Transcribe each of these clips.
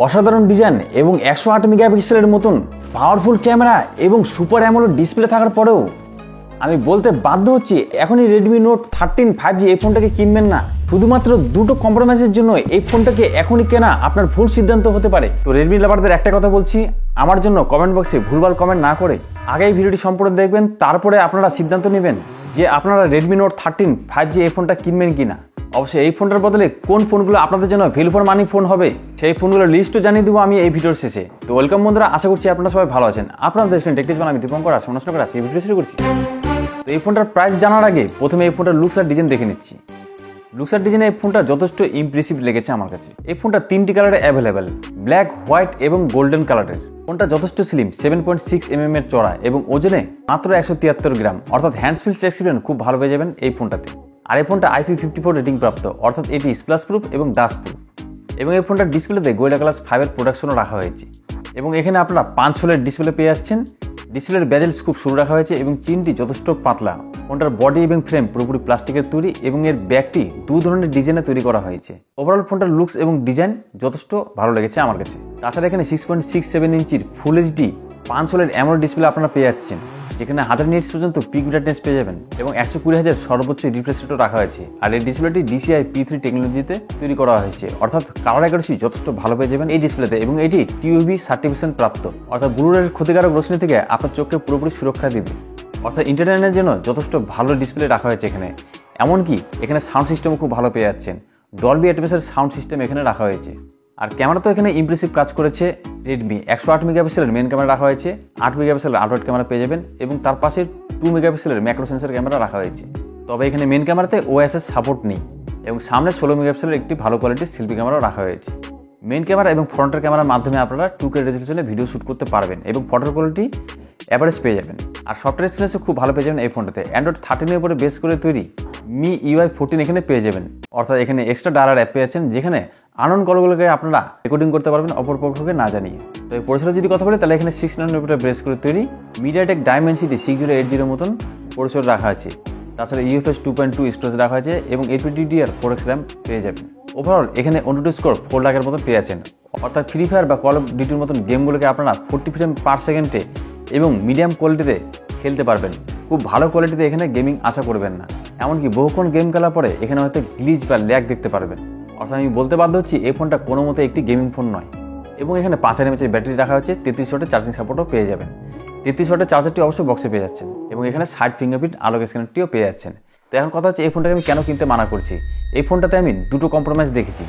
অসাধারণ ডিজাইন এবং 108 মেগাপিক্সেলের মতন পাওয়ারফুল ক্যামেরা এবং সুপার অ্যামোলেড ডিসপ্লে থাকার পরেও আমি বলতে বাধ্য হচ্ছি এখনই রেডমি নোট 13 5G এই ফোনটাকে কিনবেন না। শুধুমাত্র দুটো কম্প্রোমাইজের জন্য এই ফোনটাকে এখনই কেনা আপনার ভুল সিদ্ধান্ত হতে পারে। তো রেডমি লাভারদের একটা কথা বলছি, আমার জন্য কমেন্ট বক্সে ভুলভাল কমেন্ট না করে আগে এই ভিডিওটি সম্পূর্ণ দেখবেন, তারপরে আপনারা সিদ্ধান্ত নেবেন যে আপনারা রেডমি নোট 13 5G এই ফোনটা কিনবেন কিনা। অবশ্যই এই ফোনটার বদলে কোন ফোনগুলো আপনাদের জন্য ভ্যালু ফর মানি ফোন হবে সেই ফোনগুলোর লিস্টও জানিয়ে দেবো আমি এই ভিডিওর শেষে। তো ওয়েলকাম বন্ধুরা, আশা করছি আপনারা সবাই ভালো আছেন। আপনারা দেখছেন টেকটিক্স, আমি দীপঙ্কর আশা করা এই ভিডিও শুরু করছি। তো এই ফোনটার প্রাইস জানার আগে প্রথমে এই ফোনটার লুকস আর ডিজাইন দেখে নিচ্ছি। লুকস আর ডিজাইনে এই ফোনটা যথেষ্ট ইমপ্রেসিভ লেগেছে আমার কাছে। এই ফোনটা 3টি কালারে অ্যাভেলেবেল, ব্ল্যাক, হোয়াইট এবং গোল্ডেন কালারের। ফোনটা যথেষ্ট স্লিম, 7.6 mm এর চড়া এবং ওজনে মাত্র 173 গ্রাম, অর্থাৎ হ্যান্ডস ফিল এক্সপিরিয়েন্স খুব ভালো পেয়ে যাবেন এই ফোনটাতে। আর এই ফোনটা IP54 রেটিং প্রাপ্ত, অর্থাৎ এটি স্প্ল্যাশ প্রুফ এবং ডাস্ট প্রুফ। এবং এই ফোনটার ডিসপ্লেতে গোরিলা গ্লাস 5 এর প্রোডাকশনও রাখা হয়েছে। এবং এখানে আপনারা 5 ডিসপ্লে পেয়ে যাচ্ছেন। ডিসপ্লের বেজেলস খুব সরু রাখা হয়েছে এবং চিনটি যথেষ্ট পাতলা। ফোনটার বডি এবং ফ্রেম পুরোপুরি প্লাস্টিকের তৈরি এবং এর ব্যাকটি দু ধরনের ডিজাইনে তৈরি করা হয়েছে। ওভারঅল ফোনটার লুকস এবং ডিজাইন যথেষ্ট ভালো লেগেছে আমার কাছে। তাছাড়া এখানে 6.67 ইঞ্চির ফুল HD 5 অ্যামোলেড ডিসপ্লে আপনারা পেয়ে যাচ্ছেন, যেখানে 1000 নিটস পর্যন্ত পিক ব্রাইটনেস পেয়ে যাবেন এবং 120,000 সর্বোচ্চ রিফ্রেশ রেটও রাখা হয়েছে। আর এই ডিসপ্লেটি DCI P3 টেকনোলজিতে তৈরি করা হয়েছে, অর্থাৎ কালার অ্যাকুরেসি যথেষ্ট ভালো পেয়ে যাবেন এই ডিসপ্লেতে। এবং এটি TUV সার্টিফিকেশন প্রাপ্ত, অর্থাৎ ব্লু লাইটের ক্ষতিকারক রশ্মি থেকে আপনার চোখকে পুরোপুরি সুরক্ষা দেবে। অর্থাৎ এন্টারটেইনমেন্টের জন্য যথেষ্ট ভালো ডিসপ্লে রাখা হয়েছে এখানে। এমনকি এখানে সাউন্ড সিস্টেমও খুব ভালো পেয়ে যাচ্ছেন, ডলবি অ্যাটমসের সাউন্ড সিস্টেম এখানে রাখা হয়েছে। আর ক্যামেরা তো এখানে ইমপ্রেসিভ কাজ করেছে। রেডমি 108 মেগাপিক্সেলের মেন ক্যামেরা রাখা হয়েছে, 8 মেগাপিক্সেলের আল্ট্রাওয়াইড ক্যামেরা পেয়ে যাবেন এবং তার পাশে 2 মেগাপিক্সেলের ম্যাক্রো সেন্সর ক্যামেরা রাখা হয়েছে। তবে এখানে মেন ক্যামেরাতে OIS সাপোর্ট নেই এবং সামনে 16 মেগাপিক্সেলের একটি ভালো কোয়ালিটির সেলফি ক্যামেরা রাখা হয়েছে। মেন ক্যামেরা এবং ফ্রন্টের ক্যামেরার মাধ্যমে আপনারা 2K রেজলিউশনে ভিডিও শ্যুট করতে পারবেন এবং ফটোর কোয়ালিটি অ্যাভারেজ পেয়ে যাবেন। আর সফটওয়্যার এক্সপিরিয়েন্সও খুব ভালো পেয়ে যাবেন এই ফোনটাতে। অ্যান্ড্রয়েড 13 এর উপরে বেস করে তৈরি MIUI 14 এখানে পেয়ে যাবেন, অর্থাৎ এখানে এক্সট্রা ডায়ালার অ্যাপ পেয়ে যাচ্ছেন, যেখানে আননোন কলগুলোকে আপনারা রেকর্ডিং করতে পারবেন অপর পক্ষকে না জানিয়ে। তো এই প্রসেসর যদি কথা বলি তাহলে এখানে 6 nanometer বেস করে তৈরি MediaTek Dimensity 6080 মতন প্রসেসর রাখা আছে। তাছাড়া UFS 2.2 স্টোরেজ রাখা আছে এবং LPDDR4X RAM পেয়ে যাবেন। ওভারঅল এখানে অনটু স্কোর 4 লাখের মতো পেয়ে যাচ্ছেন, অর্থাৎ ফ্রি ফায়ার বা কল অফ ডিউটির মতন গেমগুলোকে আপনারা 40 ফ্রেম পার সেকেন্ডে এবং মিডিয়াম কোয়ালিটিতে খেলতে পারবেন। খুব ভালো কোয়ালিটিতে এখানে গেমিং আশা করবেন না, এমনকি বহুক্ষণ গেম খেলার পরে এখানে হয়তো গ্লিচ বা ল্যাগ দেখতে পারবেন। অর্থাৎ আমি বলতে বাধ্য হচ্ছি এই ফোনটা কোনো মতে একটি গেমিং ফোন নয়। এবং এখানে 5000 mAh ব্যাটারি রাখা হচ্ছে, 33 ওয়াটের চার্জিং সাপোর্টও পেয়ে যাবেন। 33 ওয়াটের চার্জারটি অবশ্যই বক্সে পেয়ে যাচ্ছেন এবং এখানে সাইড ফিঙ্গারপ্রিন্ট আলোক স্ক্যানারটিও পেয়ে যাচ্ছেন। তো এখন কথা হচ্ছে এই ফোনটাকে আমি কেন কিনতে মানা করছি। এই ফোনটাতে আমি দুটো কম্প্রোমাইজ দেখেছি।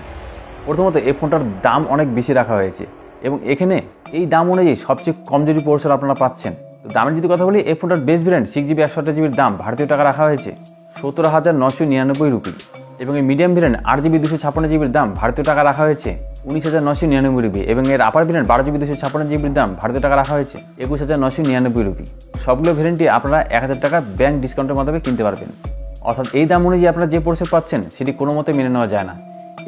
প্রথমত এই ফোনটার দাম অনেক বেশি রাখা হয়েছে এবং এখানে এই দাম অনুযায়ী সবচেয়ে কমজোরি প্রসেসর আপনারা পাচ্ছেন। তো দামের যদি কথা বলি, এই ফোনটার বেস ভ্যারিয়েন্ট 6GB 128GB দাম ভারতীয় টাকা রাখা হয়েছে 17,999 রুপি এবং এই মিডিয়াম ভ্যারিয়েন্ট 8GB 256GB দাম ভারতীয় টাকা রাখা হয়েছে 19,999 রুপি এবং এর আপার ভ্যারিয়েন্ট 12GB 256GB দাম ভারতীয় টাকা রাখা হয়েছে 21,999 রুপি। সবগুলো ভ্যারিয়েন্টই আপনারা 1000 টাকা ব্যাংক ডিসকাউন্টের মাধ্যমে কিনতে পারবেন। অর্থাৎ এই দাম অনুযায়ী আপনারা যে প্রসেসর পাচ্ছেন সেটি কোনো মতে মেনে নেওয়া যায় না।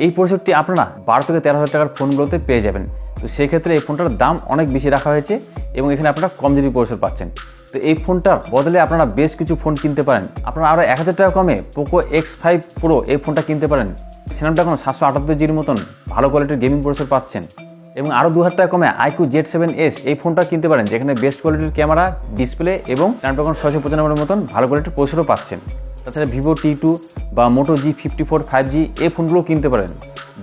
এই প্রসেসরটি আপনারা 12 থেকে 13,000 টাকার ফোনগুলোতে পেয়ে যাবেন। তো সেই ক্ষেত্রে এই ফোনটার দাম অনেক বেশি রাখা হয়েছে এবং এখানে আপনারা কমজোরি প্রসেসর পাচ্ছেন। তো এই ফোনটার বদলে আপনারা বেশ কিছু ফোন কিনতে পারেন। আপনারা আরও 1000 টাকা কমে পোকো X5 Pro এই ফোনটা কিনতে পারেন। স্ন্যাপড্রাগন 778Gর মতন ভালো কোয়ালিটির গেমিং প্রসেসর পাচ্ছেন এবং আরও 2000 টাকা কমে iQOO Z7S এই ফোনটা কিনতে পারেন, যেখানে বেস্ট কোয়ালিটির ক্যামেরা, ডিসপ্লে এবং স্ন্যাপড্রাগন 695 মতন ভালো কোয়ালিটির প্রসেসরও পাচ্ছেন। তাছাড়া Vivo T2 বা Moto G54 5G এই ফোনগুলো কিনতে পারেন,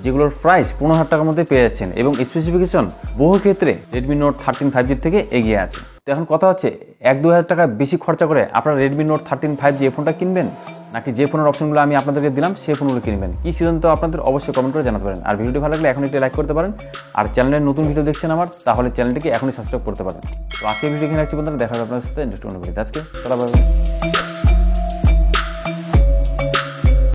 যেগুলোর প্রাইস 15,000 টাকার মধ্যে পেয়ে যাচ্ছেন এবং স্পেসিফিকেশন বহু ক্ষেত্রে রেডমি নোট 13 5G থেকে এগিয়ে আছে। তো এখন কথা হচ্ছে 1-2 হাজার টাকা বেশি খরচা করে আপনারা রেডমি নোট 13 5G এই ফোনটা কিনবেন, নাকি যে ফোনের অপশনগুলো আমি আপনাদেরকে দিলাম সেই ফোনগুলো কিনবেন? কি সিদ্ধান্ত আপনাদের অবশ্যই কমেন্ট করে জানাতে পারেন। আর ভিডিওটি ভালো লাগলে এখন একটি লাইক করতে পারেন। আর চ্যানেলের নতুন ভিডিও দেখছেন আমার, তাহলে চ্যানেলটিকে এখনই সাবস্ক্রাইব করতে পারেন। তো আজকে ভিডিও এখানে রাখছি বন্ধুরা, দেখা হবে আপনাদের সাথে নেক্সট কোনো ভিডিওতে। আজকে